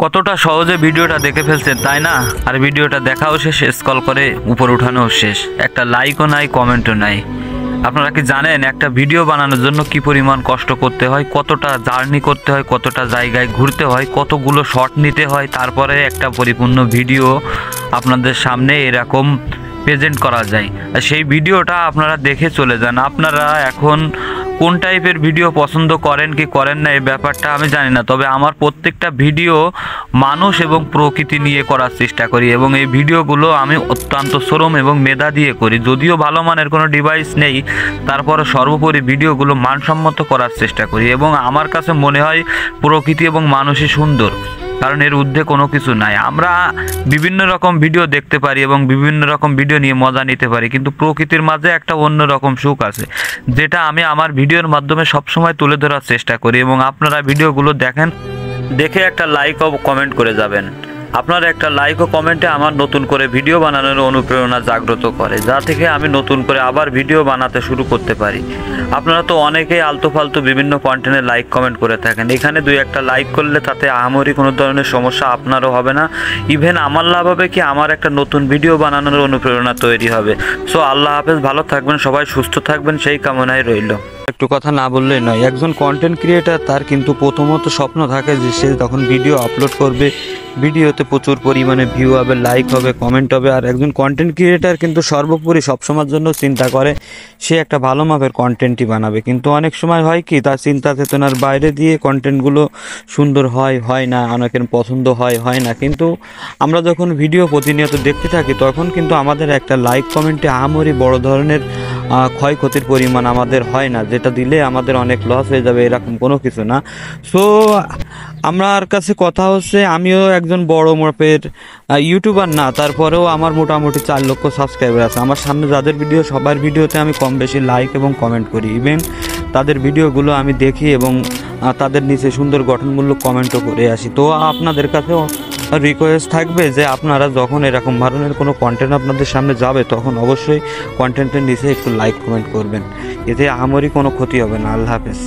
কতটা সহজে ভিডিওটা দেখে ফেলছেন তাই না? আর ভিডিওটা দেখাও শেষ, স্ক্রল করে উপর উঠানোও শেষ, একটা লাইকও নাই, কমেন্টও নাই। আপনারা কি জানেন একটা ভিডিও বানানোর জন্য কি পরিমাণ কষ্ট করতে হয়, কতটা জার্নি করতে হয়, কতটা জায়গায় ঘুরতে হয়, কতগুলো শট নিতে হয়, তারপরে একটা পরিপূর্ণ ভিডিও আপনাদের সামনে এরকম প্রেজেন্ট করা যায়। আর সেই ভিডিওটা আপনারা দেখে চলে যান। আপনারা এখন কোন টাইপের ভিডিও পছন্দ করেন কি করেন না এই ব্যাপারটা আমি জানি না, তবে আমার প্রত্যেকটা ভিডিও মানুষ এবং প্রকৃতি নিয়ে করার চেষ্টা করি এবং এই ভিডিওগুলো আমি অত্যন্ত শ্রম এবং মেধা দিয়ে করি। যদিও ভালো মানের কোনো ডিভাইস নেই, তারপরে সর্বোপরি ভিডিওগুলো মানসম্মত করার চেষ্টা করি এবং আমার কাছে মনে হয় প্রকৃতি এবং মানুষই সুন্দর, কারণ এর ঊর্ধ্বে কোনো কিছু নাই। আমরা বিভিন্ন রকম ভিডিও দেখতে পারি এবং বিভিন্ন রকম ভিডিও নিয়ে মজা নিতে পারি, কিন্তু প্রকৃতির মাঝে একটা অন্য রকম সুখ আছে, যেটা আমি আমার ভিডিওর মাধ্যমে সবসময় তুলে ধরার চেষ্টা করি। এবং আপনারা ভিডিওগুলো দেখেন, দেখে একটা লাইক ও কমেন্ট করে যাবেন। আপনার একটা লাইক ও কমেন্টে আমার নতুন করে ভিডিও বানানোর অনুপ্রেরণা জাগ্রত করে, যা থেকে আমি নতুন করে আবার ভিডিও বানাতে শুরু করতে পারি। আপনারা তো অনেকেই আলতু ফালতু বিভিন্ন কন্টেন্টে লাইক কমেন্ট করে থাকেন, এখানে দুই একটা লাইক করলে তাতে আহামরি কোনো ধরনের সমস্যা আপনারও হবে না, ইভেন আমার লাভ হবে কি আমার একটা নতুন ভিডিও বানানোর অনুপ্রেরণা তৈরি হবে। সো আল্লাহ হাফেজ, ভালো থাকবেন সবাই, সুস্থ থাকবেন সেই কামনায় রইল। একটু কথা না বললেই নয়, একজন কন্টেন্ট ক্রিয়েটার তার কিন্তু প্রথমত স্বপ্ন থাকে যে সে তখন ভিডিও আপলোড করবে, ভিডিওতে প্রচুর পরিমাণে ভিউ হবে, লাইক হবে, কমেন্ট হবে। আর একজন কন্টেন্ট ক্রিয়েটার কিন্তু সর্বোপরি সবসময়ের জন্য চিন্তা করে সে একটা ভালো মাপের কন্টেন্টই বানাবে, কিন্তু অনেক সময় হয় কি তার চিন্তা চেতনার বাইরে দিয়ে কন্টেন্টগুলো সুন্দর হয় না, অনেকের পছন্দ হয় না। কিন্তু আমরা যখন ভিডিও প্রতিনিয়ত দেখতে থাকি তখন কিন্তু আমাদের একটা লাইক কমেন্টে আহামরি বড় ধরনের ক্ষয়ক্ষতির পরিমাণ আমাদের হয় না, যেটা দিলে আমাদের অনেক লস হয়ে যাবে এরকম কোনো কিছু না। সো আমার কাছে কথা হচ্ছে, আমিও একজন বড় মাপের ইউটিউবার না, তারপরেও আমার মোটামুটি 4 লক্ষ সাবস্ক্রাইবার আছে। আমার সামনে যাদের ভিডিও সবার ভিডিওতে আমি কম বেশি লাইক এবং কমেন্ট করি, ইভেন তাদের ভিডিওগুলো আমি দেখি এবং তাদের নিচে সুন্দর গঠনমূলক কমেন্টও করে আসি। তো আপনাদের কাছেও রিকোয়েস্ট থাকবে যে আপনারা যখন এরকম ধরনের কোনো কন্টেন্ট আপনাদের সামনে যাবে তখন অবশ্যই কন্টেন্টের নিচে একটু লাইক কমেন্ট করবেন, এতে আহামরি কোনো ক্ষতি হবে না। আল্লাহ হাফেজ।